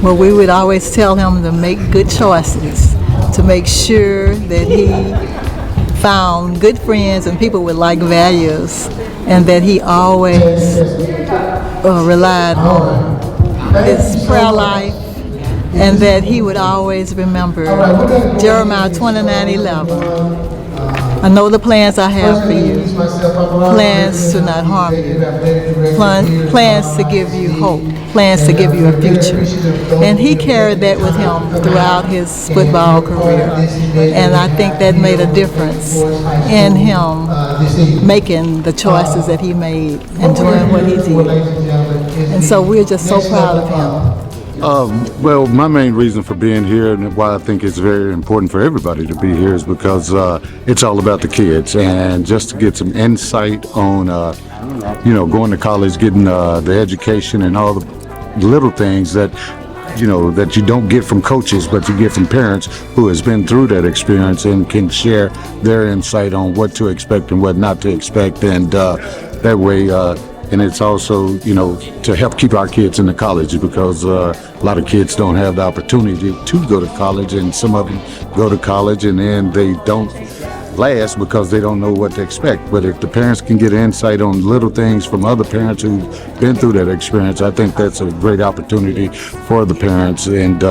Well, we would always tell him to make good choices, to make sure that he found good friends and people with like values, and that he always relied on his prayer life, and that he would always remember Jeremiah 29:11. I know the plans I have for you, plans to not harm you, plans to give you hope, plans to give you a future. And he carried that with him throughout his football career. And I think that made a difference in him making the choices that he made and doing what he did. And so we're just so proud of him. Well, my main reason for being here and why I think it's very important for everybody to be here is because it's all about the kids, and just to get some insight on, going to college, getting the education and all the little things that that you don't get from coaches, but you get from parents who has been through that experience and can share their insight on what to expect and what not to expect, and that way. And it's also, to help keep our kids in the college, because a lot of kids don't have the opportunity to go to college, and some of them go to college and then they don't last because they don't know what to expect. But if the parents can get insight on little things from other parents who've been through that experience, I think that's a great opportunity for the parents, and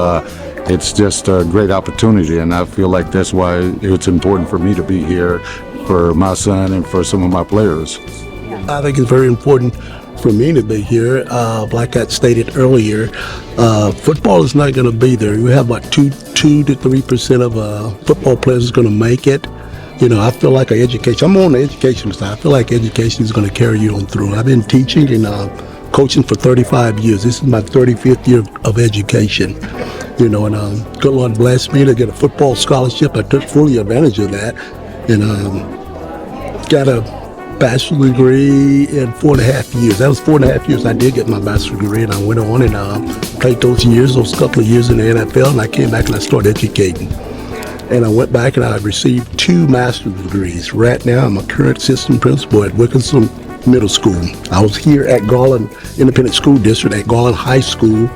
it's just a great opportunity. And I feel like that's why it's important for me to be here for my son and for some of my players. I think it's very important for me to be here. Like I stated earlier, football is not going to be there. You have about 2 to 3% of football players is going to make it. I feel like I'm on the education side. I feel like education is going to carry you on through. I've been teaching and coaching for 35 years. This is my 35th year of education. And good Lord blessed me to get a football scholarship. I took fully advantage of that, and got a bachelor's degree in 4.5 years. That was 4.5 years I did get my bachelor's degree, and I went on and played those couple of years in the NFL, and I came back and I started educating. And I went back and I received 2 master's degrees. Right now I'm a current assistant principal at Wickinson Middle School. I was here at Garland Independent School District at Garland High School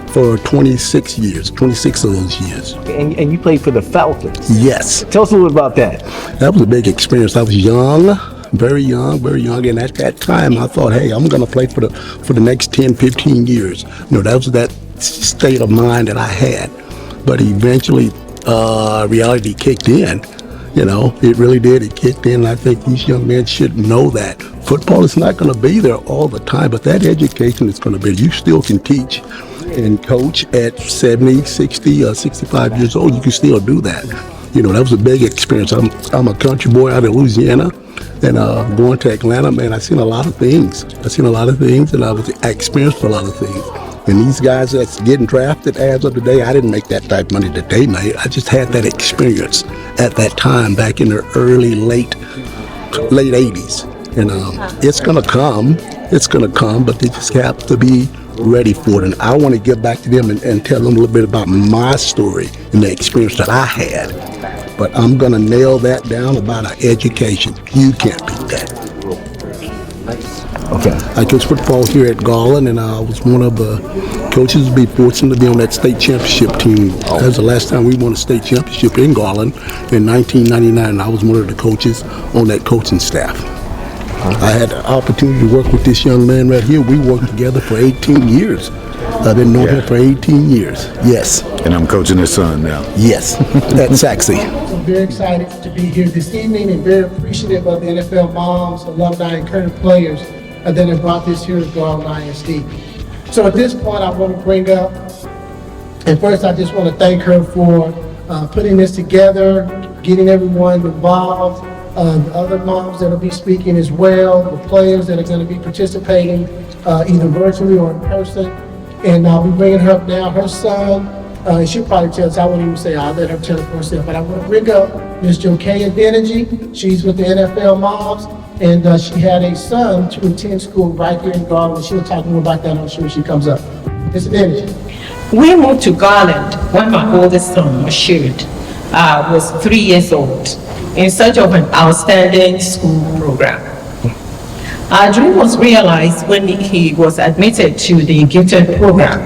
for 26 years, 26 of those years. And you played for the Falcons? Yes. Tell us a little about that. That was a big experience. I was young, very young, and at that time I thought, hey, I'm going to play for the next 10, 15 years. That was that state of mind that I had. But eventually reality kicked in. It really did. It kicked in. I think these young men should know that football is not going to be there all the time, but that education is going to be. You still can teach and coach at 70, 60, 65 years old. You can still do that. That was a big experience. I'm a country boy out of Louisiana, and going to Atlanta, man, I seen a lot of things. And I experienced a lot of things. And these guys that's getting drafted as of today, I didn't make that type of money that they made. I just had that experience at that time back in the late 80s. And it's going to come, but they just have to be ready for it. And I want to give back to them and tell them a little bit about my story and the experience that I had. But I'm going to nail that down about our education. You can't beat that. Okay. I coached football here at Garland, and I was one of the coaches to be fortunate to be on that state championship team. That was the last time we won a state championship in Garland in 1999. I was one of the coaches on that coaching staff. I had the opportunity to work with this young man right here. We worked together for 18 years. I've been knowing him for 18 years. Yes. And I'm coaching his son now. Yes. That's sexy. I'm very excited to be here this evening and very appreciative of the NFL moms, alumni, and current players that have brought this here to Garland ISD. So at this point, I want to bring up, and first I just want to thank her for putting this together, getting everyone involved, the other moms that will be speaking as well, the players that are going to be participating either virtually or in person. And I'll be bringing her up now. Her son, she'll probably tell us, I won't even say, I'll let her tell it for herself, but I want to bring up Ms. Jokea Denergy. She's with the NFL Moms, and she had a son to attend school right here in Garland. She'll talk more about that, I'm sure, when she comes up. Ms. Denergy. We moved to Garland when my oldest son, Rashid, was 3 years old, in search of an outstanding school program. Our dream was realized when he was admitted to the gifted program.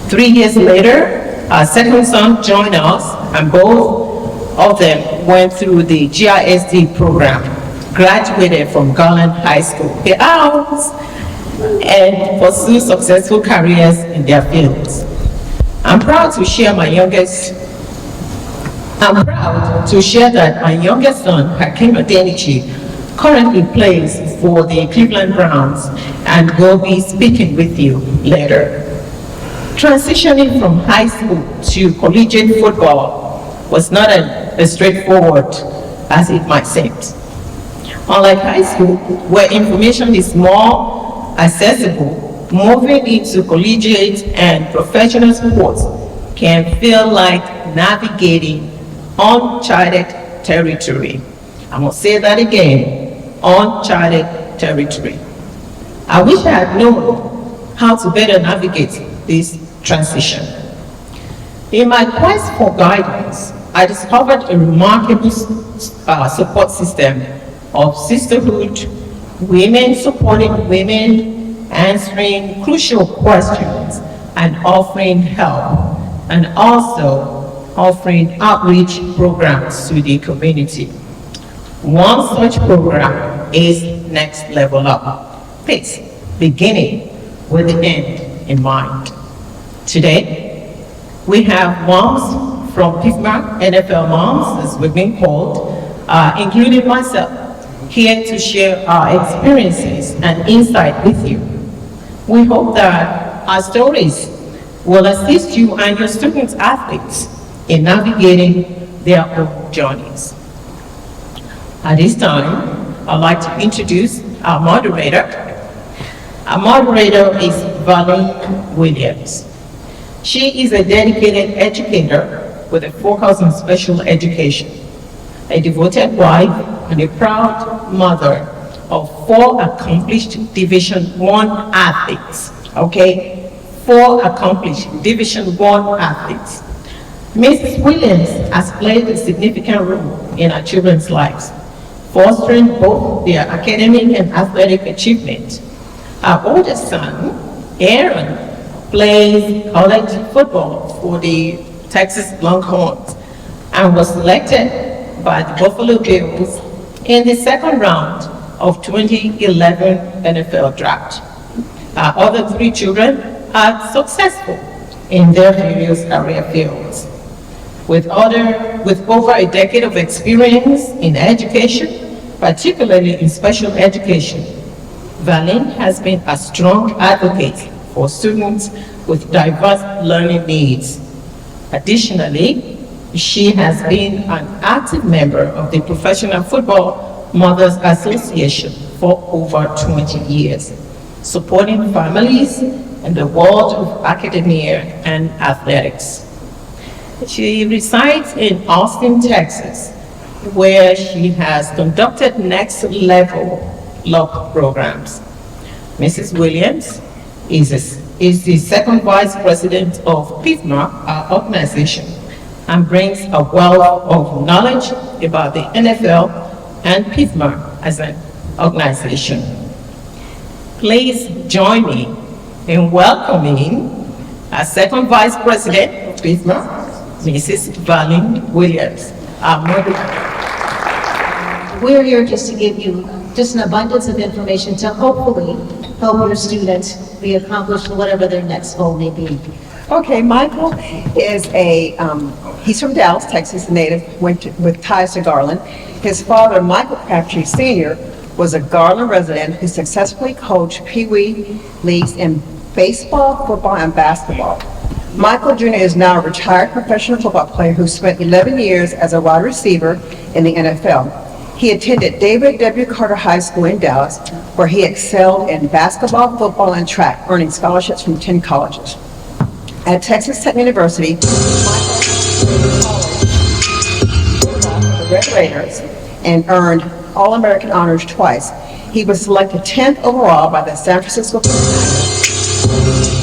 3 years later, our second son joined us, and both of them went through the GISD program, graduated from Garland High School, and pursue successful careers in their fields. I'm proud to share that my youngest son, Hakeem Adenichi, currently plays for the Cleveland Browns and will be speaking with you later. Transitioning from high school to collegiate football was not as straightforward as it might seem. Unlike high school, where information is more accessible, moving into collegiate and professional sports can feel like navigating uncharted territory. I'm going to say that again, uncharted territory. I wish I had known how to better navigate this transition. In my quest for guidance, I discovered a remarkable support system of sisterhood, women supporting women, answering crucial questions, and offering help, and also offering outreach programs to the community. One such program is Next Level Up, PICS, beginning with the end in mind. Today, we have moms from PFPMA-NFL moms, as we've been called, including myself, here to share our experiences and insight with you. We hope that our stories will assist you and your student athletes in navigating their own journeys. At this time, I'd like to introduce our moderator. Our moderator is Valen Williams. She is a dedicated educator with a focus on special education, a devoted wife, and a proud mother of 4 accomplished Division I athletes, okay? 4 accomplished Division I athletes. Mrs. Williams has played a significant role in our children's lives, fostering both their academic and athletic achievement. Our oldest son, Aaron, plays college football for the Texas Longhorns and was selected by the Buffalo Bills in the second round of 2011 NFL draft. Our other 3 children are successful in their various career fields. With over a decade of experience in education, particularly in special education, Valen has been a strong advocate for students with diverse learning needs. Additionally, she has been an active member of the Professional Football Mothers Association for over 20 years, supporting families in the world of academia and athletics. She resides in Austin, Texas, where she has conducted Next Level Up programs. Mrs. Williams is the second vice president of PFPMA, our organization, and brings a wealth of knowledge about the NFL and PFPMA as an organization. Please join me in welcoming our second vice president of PFPMA, Mrs. Valen Williams, our moderator. We're here just to give you just an abundance of information to hopefully help your students be accomplished whatever their next goal may be. Okay, Michael is he's from Dallas, Texas, native, went with ties to Garland. His father, Michael Crabtree Sr., was a Garland resident who successfully coached Pee Wee leagues in baseball, football, and basketball. Michael Jr. is now a retired professional football player who spent 11 years as a wide receiver in the NFL. He attended David W. Carter High School in Dallas, where he excelled in basketball, football, and track, earning scholarships from 10 colleges. At Texas Tech University, Michael played the Red Raiders and earned All-American honors twice. He was selected 10th overall by the San Francisco 49ers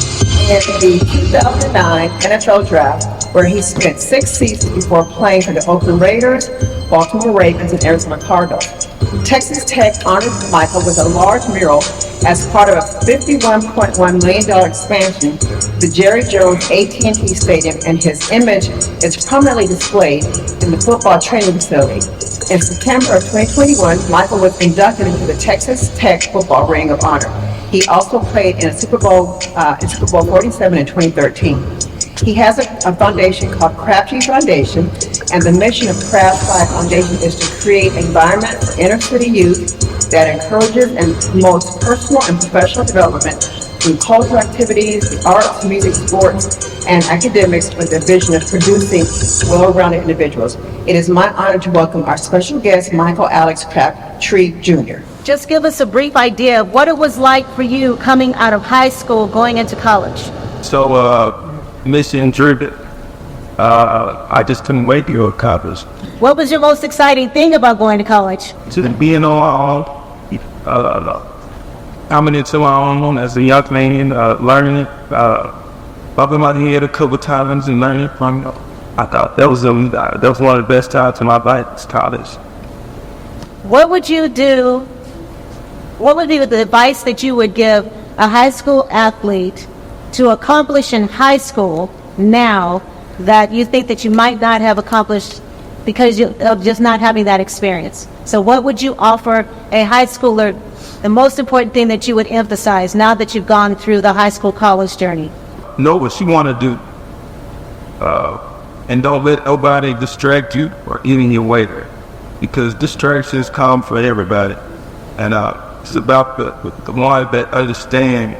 in the 2009 NFL Draft, where he spent 6 seasons before playing for the Oakland Raiders, Baltimore Ravens, and Arizona Cardinals. Texas Tech honored Michael with a large mural as part of a $51.1 million expansion of the Jerry Jones AT&T Stadium, and his image is prominently displayed in the football training facility. In September of 2021, Michael was inducted into the Texas Tech Football Ring of Honor. He also played in Super Bowl 47 in 2013. He has a foundation called Crabtree Foundation, and the mission of Crabtree Foundation is to create an environment for inner city youth that encourages and promotes personal and professional development through cultural activities, the arts, music, sports, and academics, with the vision of producing well-rounded individuals. It is my honor to welcome our special guest, Michael Alex Crabtree Jr. Just give us a brief idea of what it was like for you coming out of high school, going into college. So, mission driven. I just couldn't wait to go to college. What was your most exciting thing about going to college? Just being on coming into my own as a young man, learning, bumping my head a couple times and learning from it. I thought that was one of the best times in my life, was college. What would you do? What would be the advice that you would give a high school athlete to accomplish in high school now that you think that you might not have accomplished because of just not having that experience? So what would you offer a high schooler, the most important thing that you would emphasize now that you've gone through the high school college journey? Know what you want to do, and don't let nobody distract you or get in your way there, because distractions come for everybody, and it's about the one that understand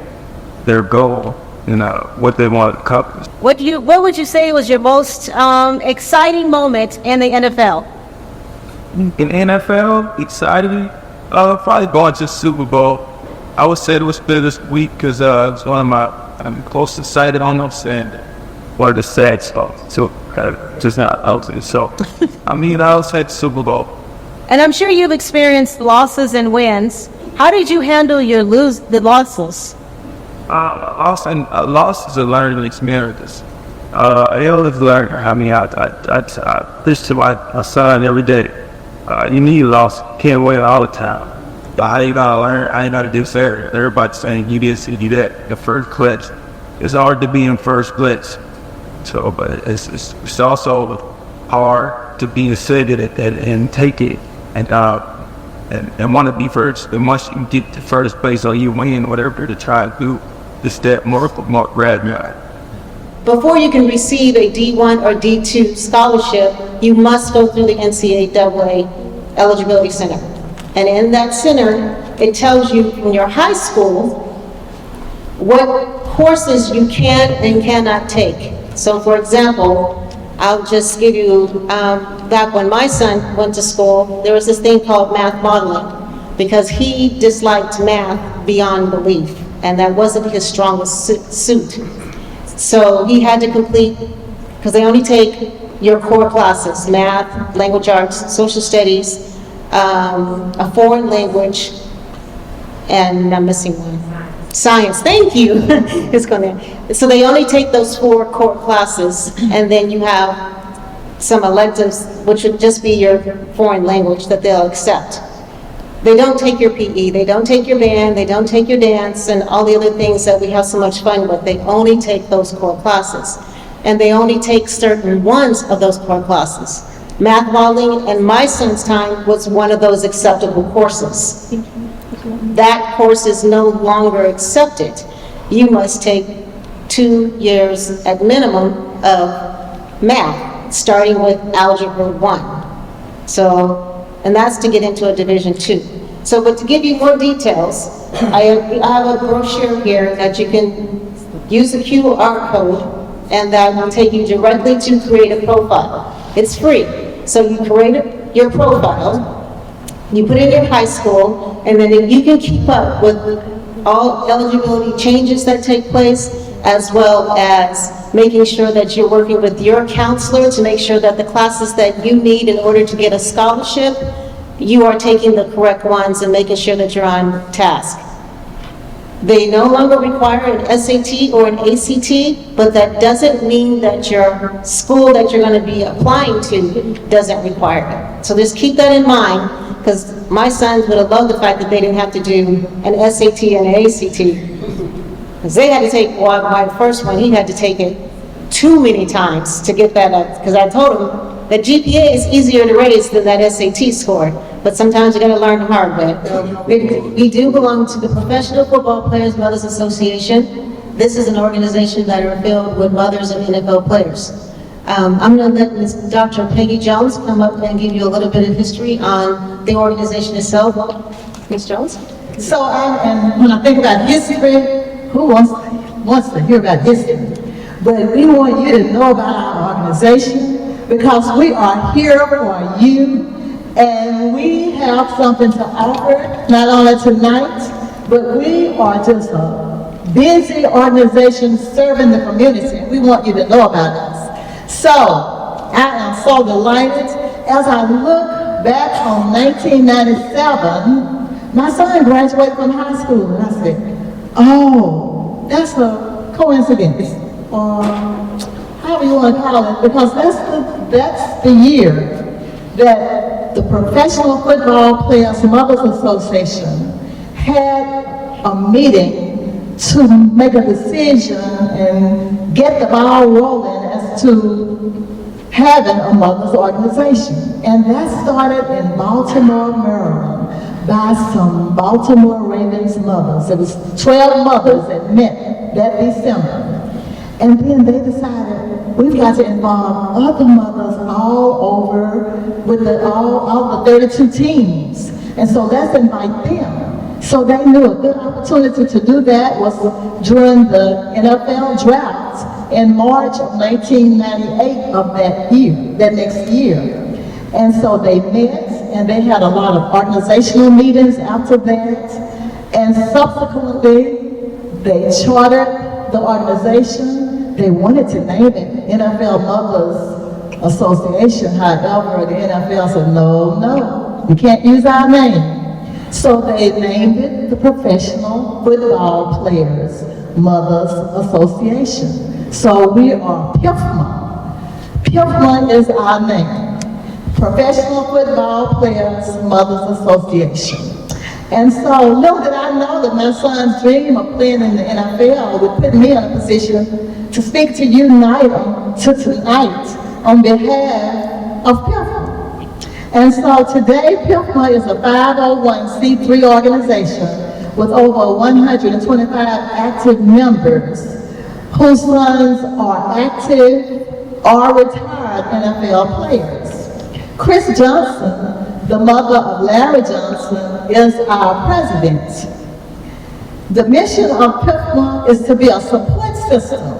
their goal and what they want to accomplish. What would you say was your most exciting moment in the NFL? In NFL, exciting, probably going to Super Bowl. I would say it was bittersweet because it was one of my close excited on those, and one of the sad spots. So just not out there. So I was at Super Bowl. And I'm sure you've experienced losses and wins. How did you handle the losses? Loss is a learning experience. I always learn. I teach to my son every day. You need loss. You can't win all the time. But how you gotta learn? I ain't gotta do fair. Everybody's saying you this, you do that. The first glitch. It's hard to be in first glitch. So, but it's also hard to be excited at that and take it and want to be first. And once you get to first place or you win, whatever to try to do, just that more grab me. Before you can receive a D1 or D2 scholarship, you must go through the NCAA Eligibility Center. And in that center, it tells you in your high school what courses you can and cannot take. So for example, I'll just give you, back when my son went to school, there was this thing called math modeling, because he disliked math beyond belief, and that wasn't his strongest suit. So he had to complete, because they only take your core classes, math, language arts, social studies, a foreign language, and I'm missing one. Science, thank you. It's gonna. So they only take those 4 core classes, and then you have some electives, which would just be your foreign language that they'll accept. They don't take your PE, they don't take your band, they don't take your dance, and all the other things that we have so much fun with. They only take those core classes, and they only take certain ones of those core classes. Math modeling in my son's time was one of those acceptable courses. That course is no longer accepted. You must take 2 years at minimum of math, starting with Algebra 1. So, and that's to get into a Division 2. So, but to give you more details, I have a brochure here that you can use a QR code, and that will take you directly to create a profile. It's free. So you create your profile, you put in your high school, and then you can keep up with all eligibility changes that take place, as well as making sure that you're working with your counselor to make sure that the classes that you need in order to get a scholarship, you are taking the correct ones and making sure that you're on task. They no longer require an SAT or an ACT, but that doesn't mean that your school that you're going to be applying to doesn't require it. So just keep that in mind, because my sons would have loved the fact that they didn't have to do an SAT and an ACT. Because they had to take, well, my first one, he had to take it too many times to get that up, because I told him that GPA is easier to raise than that SAT score, but sometimes you gotta learn the hard way. We do belong to the Professional Football Players Mothers Association. This is an organization that are filled with mothers of NFL players. I'm gonna let Ms. Dr. Peggy Jones come up and give you a little bit of history on the organization itself. Ms. Jones? So, and when I think about history, who wants to hear about history? But we want you to know about our organization, because we are here for you, and we have something to offer, not only tonight, but we are just a busy organization serving the community. We want you to know about us. So, I am so delighted. As I look back on 1997, my son graduated from high school, and I said, oh, that's a coincidence. However you want to call it, because that's the year that the Professional Football Players Mothers Association had a meeting to make a decision and get the ball rolling as to having a mothers organization. And that started in Baltimore, Maryland, by some Baltimore Ravens mothers. It was 12 mothers that met that December. And then they decided we've got to involve other mothers all over with all the 32 teams. And so let's invite them. So they knew a good opportunity to do that was during the NFL draft in March of 1998 of that year, that next year. And so they met, and they had a lot of organizational meetings after that. And subsequently, they chartered the organization. They wanted to name it NFL Mothers Association. However, the NFL said, no, you can't use our name. So they named it the Professional Football Players Mothers Association. So we are PFPMA. PFPMA is our name. Professional Football Players Mothers Association. And so little did I know that my son's dream of playing in the NFL would put me in a position to speak to you tonight on behalf of PFPMA. And so today, PFPMA is a 501c3 organization with over 125 active members whose sons are active or retired NFL players. Chris Johnson, the mother of Larry Johnson, is our president. The mission of PFPMA is to be a support system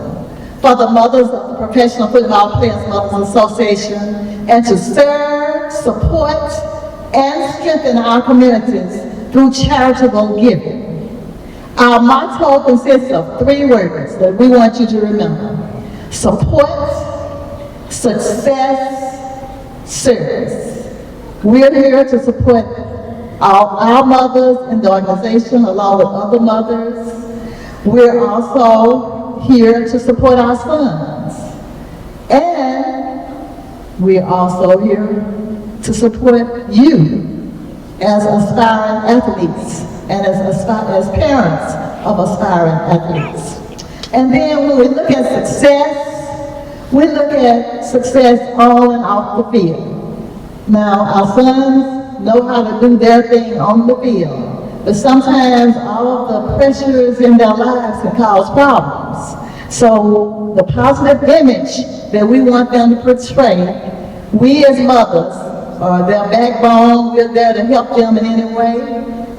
for the mothers of the Professional Football Players Mothers Association, and to serve, support, and strengthen our communities through charitable giving. Our motto consists of 3 words that we want you to remember: support, success, service. We're here to support our mothers in the organization along with other mothers. We're also here to support our sons. And we're also here to support you as aspiring athletes and as parents of aspiring athletes. And then when we look at success, we look at success on and off the field. Now, our sons know how to do their thing on the field, but sometimes all of the pressures in their lives can cause problems. So the positive image that we want them to portray, we as mothers are their backbone. We're there to help them in any way,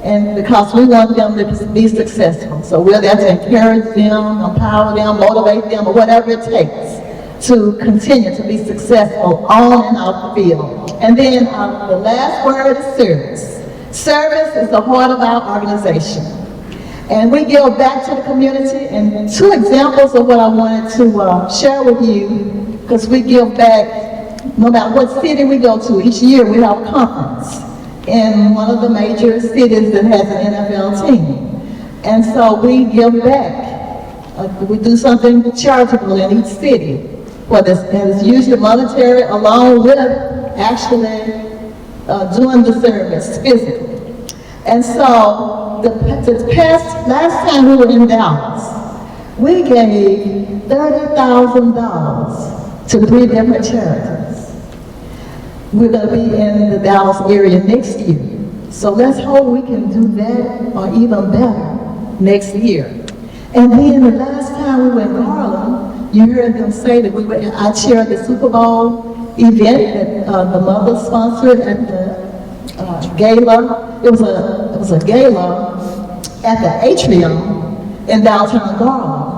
and because we want them to be successful. So we're there to encourage them, empower them, motivate them, or whatever it takes to continue to be successful on and off the field. And then the last word is service. Service is the heart of our organization. And we give back to the community, and 2 examples of what I wanted to share with you, because we give back no matter what city we go to. Each year we have a conference in one of the major cities that has an NFL team. And so we give back. We do something charitable in each city, whether it's usually monetary along with actually doing the service physically. And so last time we were in Dallas, we gave $30,000 to 3 different charities. We're going to be in the Dallas area next year. So let's hope we can do that or even better next year. And then the last time we were in Garland, you heard them say that I chaired the Super Bowl event that the mother sponsored at the gala. It was a gala at the Atrium in downtown Garland.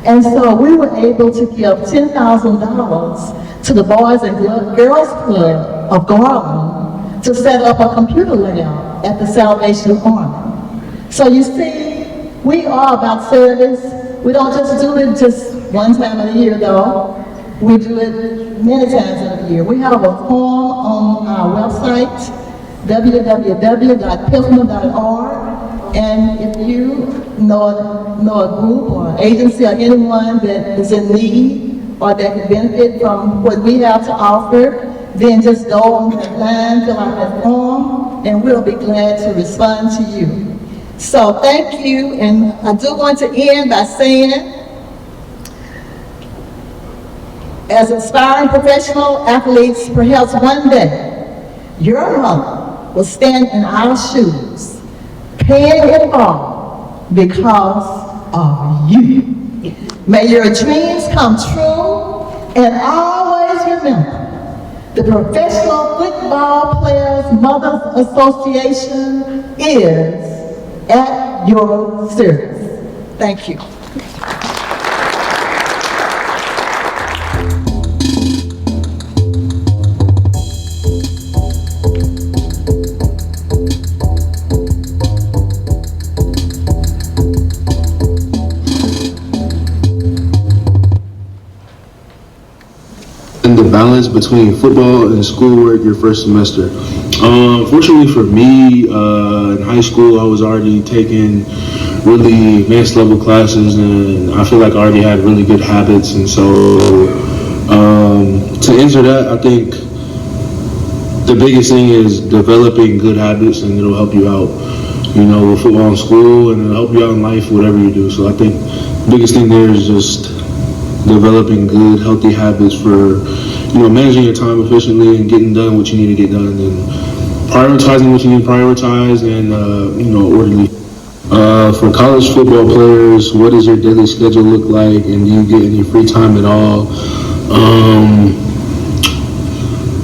And so we were able to give $10,000 to the Boys and Girls Club of Garland to set up a computer lab at the Salvation Army. So you see, we are about service. We don't just do it just one time in a year though. We do it many times in a year. We have a form on our website, www.pfma.org. And if you know a group or an agency or anyone that is in need or that can benefit from what we have to offer, then just go on that line, fill out that form, and we'll be glad to respond to you. So thank you, and I do want to end by saying, as aspiring professional athletes, perhaps one day, your mother will stand in our shoes, paying it all because of you. May your dreams come true, and always remember, the Professional Football Players Mothers Association is at your service. Thank you. And the balance between football and schoolwork your first semester. Fortunately for me, in high school I was already taking really advanced level classes, and I feel like I already had really good habits. And so to answer that, I think the biggest thing is developing good habits, and it'll help you out, with football in school, and it'll help you out in life, whatever you do. So I think the biggest thing there is just developing good, healthy habits for, managing your time efficiently and getting done what you need to get done, and prioritizing what you need to prioritize, and, orderly. For college football players, what does your daily schedule look like, and do you get any free time at all?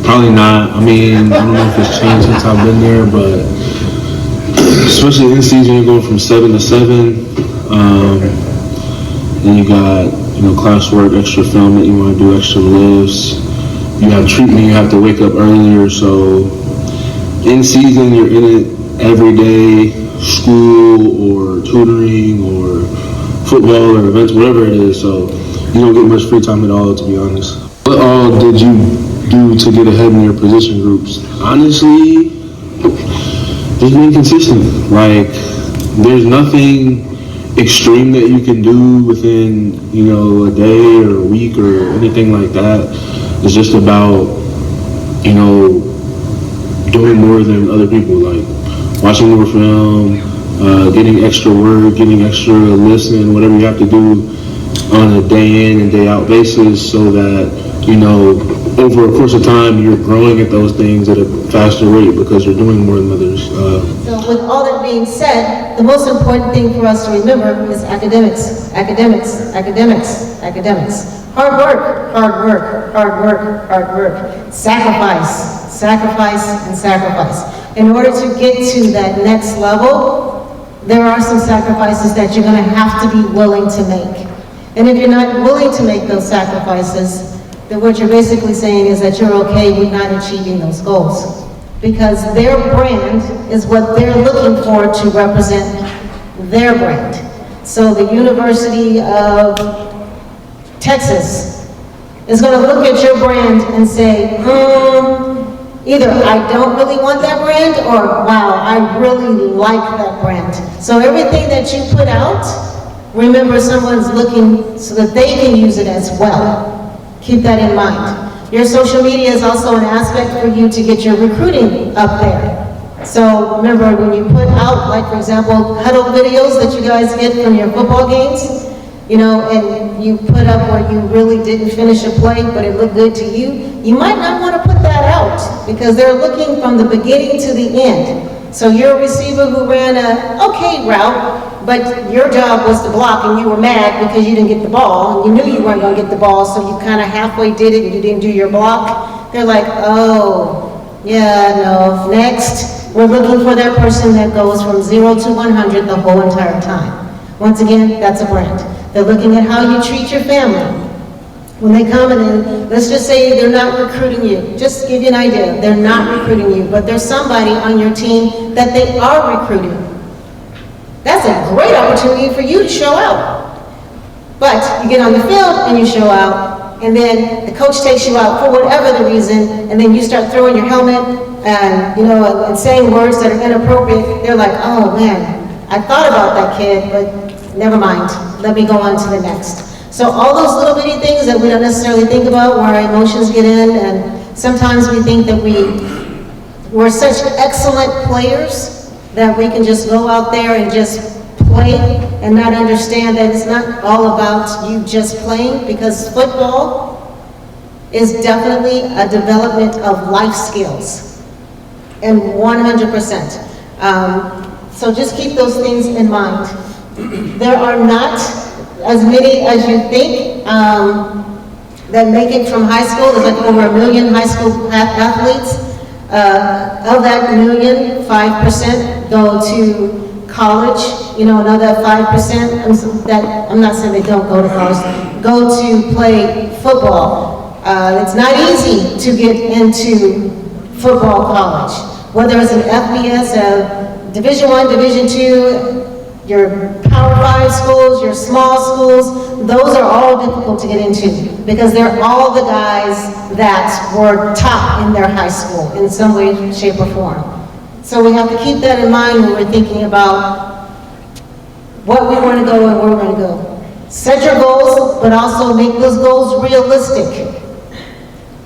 Probably not. I don't know if it's changed since I've been there, but especially in season, you're going from 7 to 7. Then you got, classwork, extra film that you want to do, extra lifts. You have treatment, you have to wake up earlier. So in season, you're in it every day, school or tutoring or football or events, whatever it is. So you don't get much free time at all, to be honest. What all did you do to get ahead in your position groups? Honestly, just being consistent. There's nothing extreme that you can do within, a day or a week or anything like that. It's just about, doing more than other people, like watching more film, getting extra work, getting extra listen, whatever you have to do on a day in and day out basis, so that, over a course of time, you're growing at those things at a faster rate because you're doing more than others. So with all that being said, the most important thing for us to remember is academics, academics, academics, academics. Hard work, hard work, hard work, hard work. Sacrifice, sacrifice, and sacrifice. In order to get to that next level, there are some sacrifices that you're going to have to be willing to make. And if you're not willing to make those sacrifices, then what you're basically saying is that you're okay with not achieving those goals. Because their brand is what they're looking for to represent their brand. So the University of Texas is going to look at your brand and say, Either I don't really want that brand, or wow, I really like that brand. So everything that you put out, remember someone's looking so that they can use it as well. Keep that in mind. Your social media is also an aspect for you to get your recruiting up there. So remember, when you put out, like for example, huddle videos that you guys get from your football games, you know, and you put up where you really didn't finish a play, but it looked good to you, you might not want to put that out because they're looking from the beginning to the end. So you're a receiver who ran a okay route, but your job was to block and you were mad because you didn't get the ball, and you knew you weren't going to get the ball, so you kind of halfway did it and you didn't do your block. They're like, oh, yeah, no, next. We're looking for that person that goes from 0 to 100 the whole entire time. Once again, that's a brand. They're looking at how you treat your family. When they come in, let's just say they're not recruiting you. Just to give you an idea, they're not recruiting you, but there's somebody on your team that they are recruiting. That's a great opportunity for you to show out. But you get on the field and you show out, and then the coach takes you out for whatever the reason, and then you start throwing your helmet and, you know, and saying words that are inappropriate. They're like, oh man, I thought about that kid, but never mind. Let me go on to the next. So all those little bitty things that we don't necessarily think about, where our emotions get in, and sometimes we think that we're such excellent players that we can just go out there and just play and not understand that it's not all about you just playing, because football is definitely a development of life skills, and 100%. So just keep those things in mind. There are not as many as you think that make it from high school. There's like over 1 million high school athletes. Of that 1 million, 5% go to college. You know, another 5%, I'm not saying they don't go to college, go to play football. It's not easy to get into football college. Whether it's an FBS, a Division I, Division II, your Power 5 schools, your small schools, those are all difficult to get into because they're all the guys that were top in their high school in some way, shape, or form. So we have to keep that in mind when we're thinking about what we want to go and where we're going to go. Set your goals, but also make those goals realistic.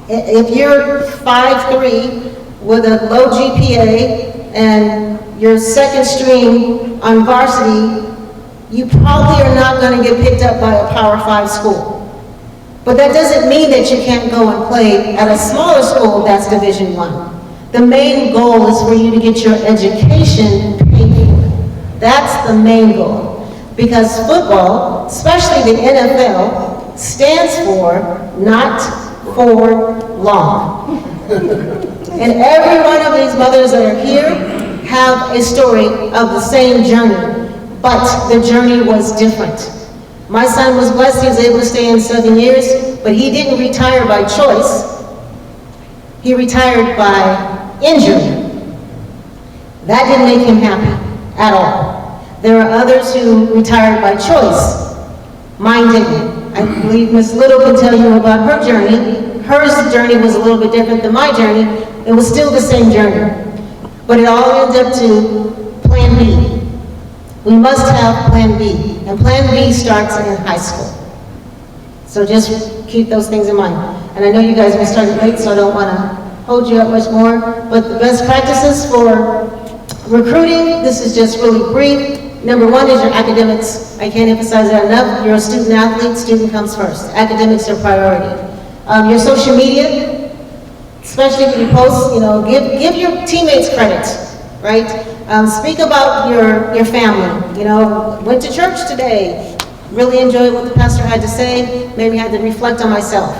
If you're 5'3", with a low GPA and your second string on varsity, you probably are not going to get picked up by a Power 5 school. But that doesn't mean that you can't go and play at a smaller school that's Division I. The main goal is for you to get your education paid for. That's the main goal. Because football, especially the NFL, stands for not for long. And every one of these mothers that are here have a story of the same journey, but the journey was different. My son was blessed, he was able to stay in 7 years, but he didn't retire by choice. He retired by injury. That didn't make him happy at all. There are others who retired by choice. Mine didn't. I believe Ms. Little can tell you about her journey. Hers journey was a little bit different than my journey. It was still the same journey. But it all ended up to Plan B. We must have Plan B. And Plan B starts in high school. So just keep those things in mind. And I know you guys are starting late, so I don't want to hold you up much more. But the best practices for recruiting, this is just really brief. Number one is your academics. I can't emphasize that enough. You're a student athlete, student comes first. Academics are priority. Your social media, especially when you post, you know, give your teammates credit, right? Speak about your family. You know, went to church today, really enjoyed what the pastor had to say, maybe had to reflect on myself.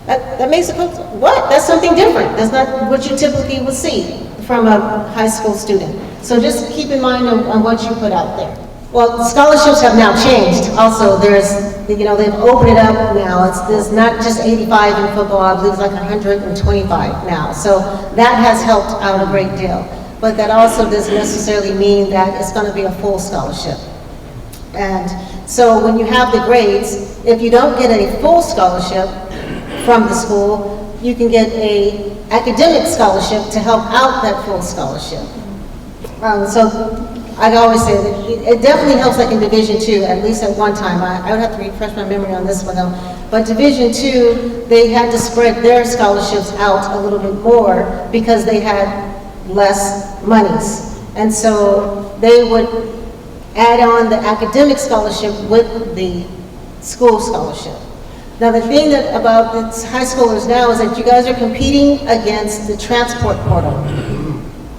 That makes it, what? That's something different. That's not what you typically would see from a high school student. So just keep in mind on what you put out there. Well, scholarships have now changed. Also, there's, you know, they've opened it up now. There's not just 85 in football, I believe it's like 125 now. So that has helped out a great deal. But that also doesn't necessarily mean that it's going to be a full scholarship. And so when you have the grades, if you don't get a full scholarship from the school, you can get a academic scholarship to help out that full scholarship. So I always say that it definitely helps like in Division II, at least at one time. I would have to refresh my memory on this one though. But Division II, they had to spread their scholarships out a little bit more because they had less monies. And so they would add on the academic scholarship with the school scholarship. Now the thing that about the high schoolers now is that you guys are competing against the transport portal.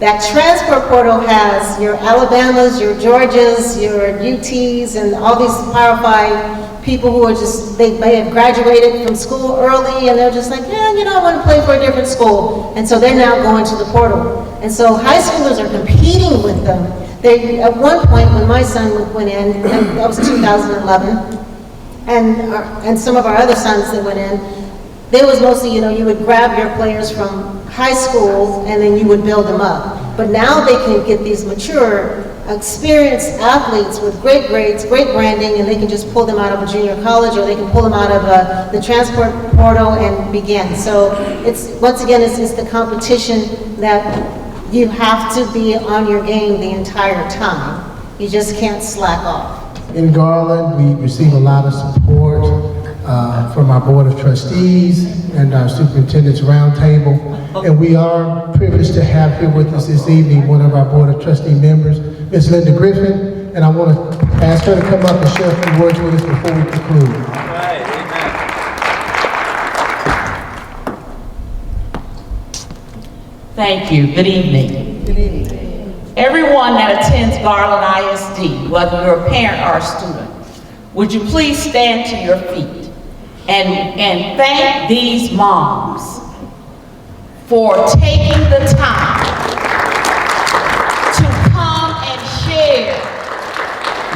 That transport portal has your Alabamas, your Georgias, your UTs, and all these Power 5 people who are just, they may have graduated from school early and they're just like, yeah, you know, I want to play for a different school. And so they're now going to the portal. And so high schoolers are competing with them. They, at one point when my son went in, and that was 2011, and some of our other sons that went in, there was mostly, you know, you would grab your players from high school and then you would build them up. But now they can get these mature, experienced athletes with great grades, great branding, and they can just pull them out of a junior college or they can pull them out of the transport portal and begin. So it's, once again, it's the competition that you have to be on your game the entire time. You just can't slack off. In Garland, we receive a lot of support from our Board of Trustees and our Superintendent's Roundtable. And we are privileged to have here with us this evening one of our Board of Trustee members, Ms. Linda Griffin. And I want to ask her to come up and share a few words with us before we conclude. All right, amen. Thank you. Good evening. Good evening. Everyone that attends Garland ISD, whether you're a parent or a student, would you please stand to your feet and thank these moms for taking the time to come and share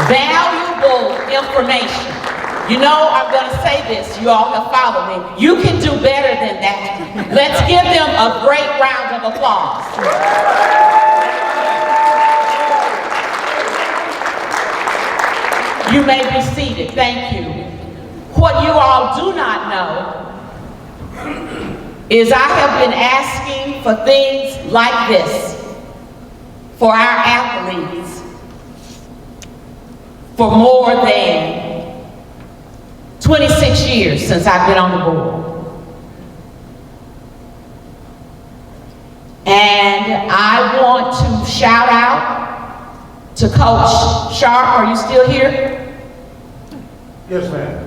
valuable information. You know, I'm going to say this, you all have followed me. You can do better than that. Let's give them a great round of applause. You may be seated. Thank you. What you all do not know is I have been asking for things like this for our athletes for more than 26 years since I've been on the board. And I want to shout out to Coach Sharp. Are you still here? Yes, ma'am.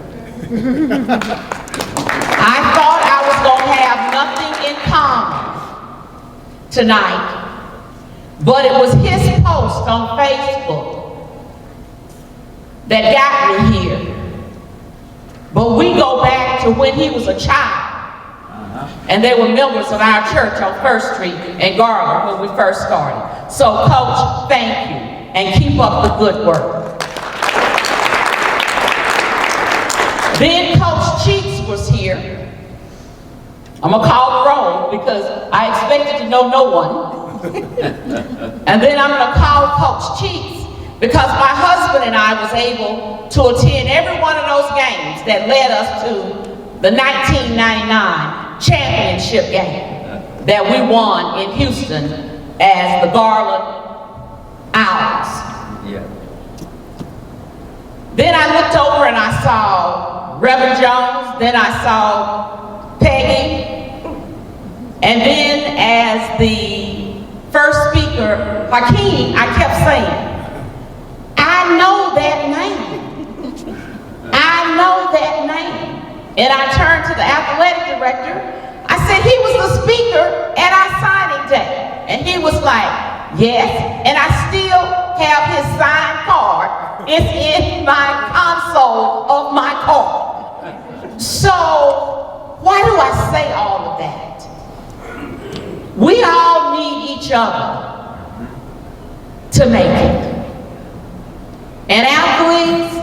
I thought I was going to have nothing in common tonight, but it was his post on Facebook that got me here. But we go back to when he was a child, and they were members of our church on First Street in Garland when we first started. So, Coach, thank you, and keep up the good work. Then Coach Cheeks was here. I'm gonna call the roll because I expected to know no one. And then I'm gonna call Coach Cheeks because my husband and I was able to attend every one of those games that led us to the 1999 championship game that we won in Houston as the Garland Owls. Yeah. Then I looked over and I saw Reverend Jones, then I saw Peggy, and then as the first speaker, Hakeem, I kept saying, I know that name. I know that name. And I turned to the athletic director. I said, he was the speaker at our signing day. And he was like, yes. And I still have his signed card. It's in my console of my car. So, why do I say all of that? We all need each other to make it. And athletes,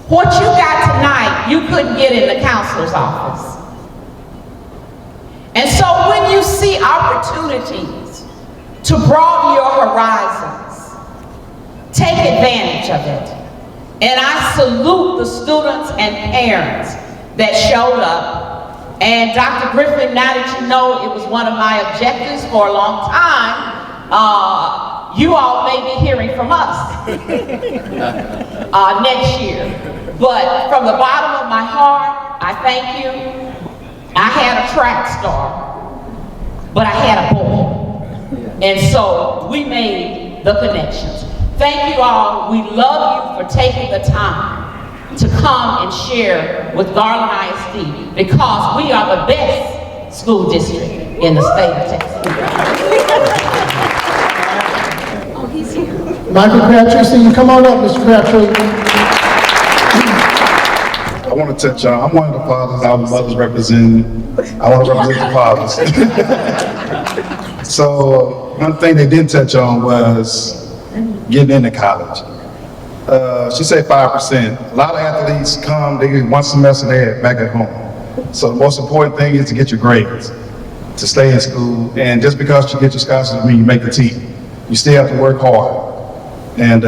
what you got tonight, you couldn't get in the counselor's office. And so when you see opportunities to broaden your horizons, take advantage of it. And I salute the students and parents that showed up And Dr. Griffin, now that you know it was one of my objectives for a long time, you all may be hearing from us next year. But from the bottom of my heart, I thank you. I had a track star, but I had a boy. And so we made the connections. Thank you all. We love you for taking the time to come and share with Garland ISD, because we are the best school district in the state of Texas. Michael Crabtree, so you come on up, Mr. Crabtree. I want to touch on, I'm one of the fathers, our mothers representing, I want to represent the fathers. So one thing they didn't touch on was getting into college. She said 5%. A lot of athletes come, they get one semester there back at home. So the most important thing is to get your grades, to stay in school, and just because you get your scholarship doesn't mean you make the team. You still have to work hard. And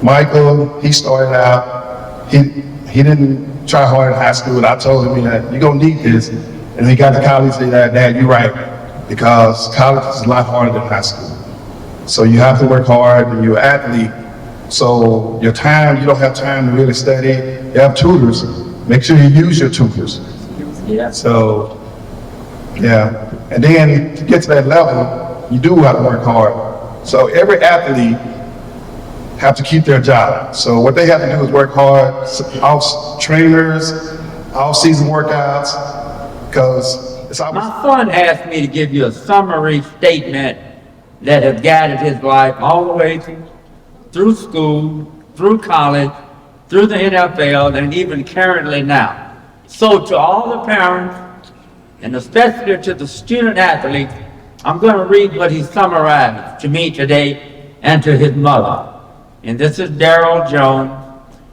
Michael, he started out, he didn't try hard in high school, and I told him, you're gonna need this. And he got to college, he said, Dad, you're right, because college is a lot harder than high school. So you have to work hard, and you're an athlete. So your time, you don't have time to really study. You have tutors. Make sure you use your tutors. Yeah. So, yeah. And then to get to that level, you do have to work hard. So every athlete have to keep their job. So what they have to do is work hard, off trainers, off-season workouts, because it's always... My son asked me to give you a summary statement that has guided his life all the way through school, through college, through the NFL, and even currently now. So to all the parents, and especially to the student athletes, I'm going to read what he summarized to me today and to his mother. And this is Daryl Jones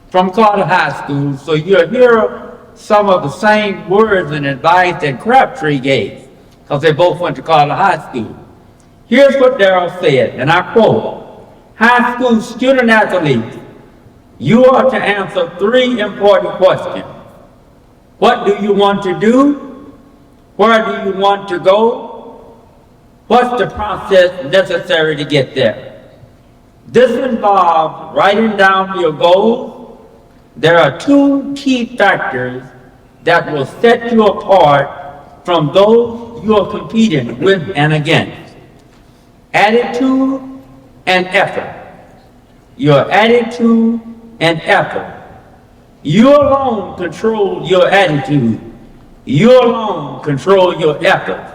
from Carter High School. So you'll hear some of the same words and advice that Crabtree gave, because they both went to Carter High School. Here's what Daryl said, and I quote, "High school student athletes, you are to answer 3 important questions. What do you want to do? Where do you want to go? What's the process necessary to get there?" This involves writing down your goals. There are 2 key factors that will set you apart from those you are competing with and against: attitude and effort. Your attitude and effort. You alone control your attitude. You alone control your effort.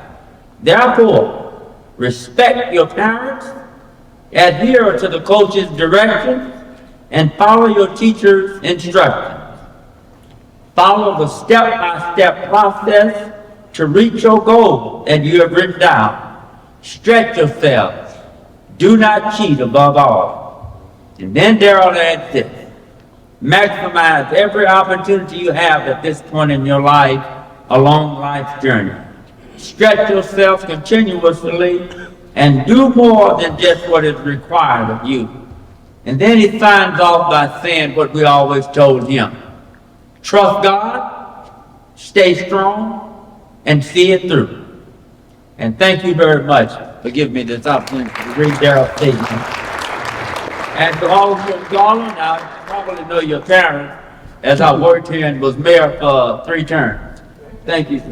Therefore, respect your parents, adhere to the coach's direction, and follow your teacher's instructions. Follow the step-by-step process to reach your goal that you have written down. Stretch yourself. Do not cheat above all. And then Daryl adds this: maximize every opportunity you have at this point in your life along life's journey. Stretch yourself continuously and do more than just what is required of you. And then he signs off by saying what we always told him: trust God, stay strong, and see it through. And thank you very much for giving me this opportunity to read Daryl's statement. And to all of you in Garland, I probably know your parents, as I worked here and was mayor for 3 terms. Thank you.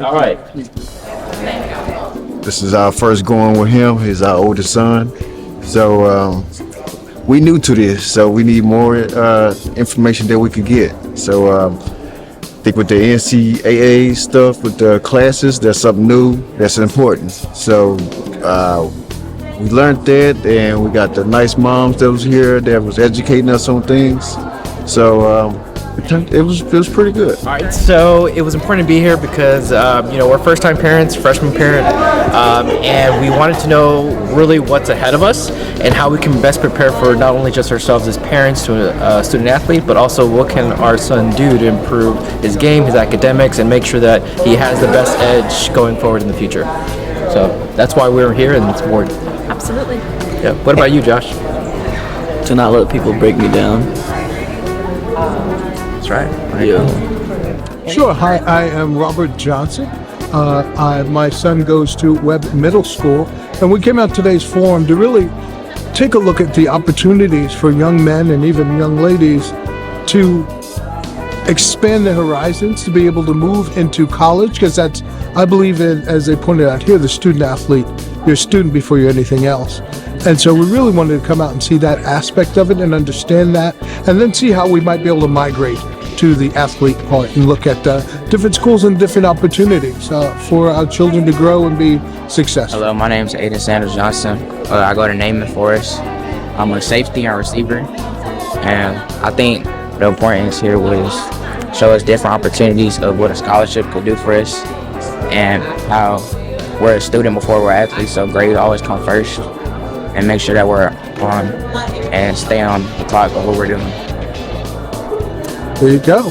All right. This is our first going with him. He's our oldest son. So we new to this, so we need more information that we could get. So I think with the NCAA stuff, with the classes, that's something new, that's important. So we learned that, and we got the nice moms that was here that was educating us on things. So it was pretty good. All right, so it was important to be here because we're first-time parents, freshman parent, and we wanted to know really what's ahead of us and how we can best prepare for not only just ourselves as parents to a student athlete, but also what can our son do to improve his game, his academics, and make sure that he has the best edge going forward in the future. So that's why we're here, and it's more. Absolutely. Yeah. What about you, Josh? To not let people break me down. That's right. Yeah. Sure. Hi, I am Robert Johnson. My son goes to Webb Middle School, and we came out today's forum to really take a look at the opportunities for young men and even young ladies to expand their horizons, to be able to move into college, because that's, I believe in, as they pointed out here, the student athlete. You're a student before you're anything else. And so we really wanted to come out and see that aspect of it and understand that, and then see how we might be able to migrate to the athlete part and look at different schools and different opportunities for our children to grow and be successful. Hello, my name is Aiden Sanders Johnson. I go to Naaman Forest. I'm a safety and receiver, and I think the importance here was show us different opportunities of what a scholarship could do for us, and how we're a student before we're athletes, so grades always come first, and make sure that we're on and stay on the clock of what we're doing. There you go.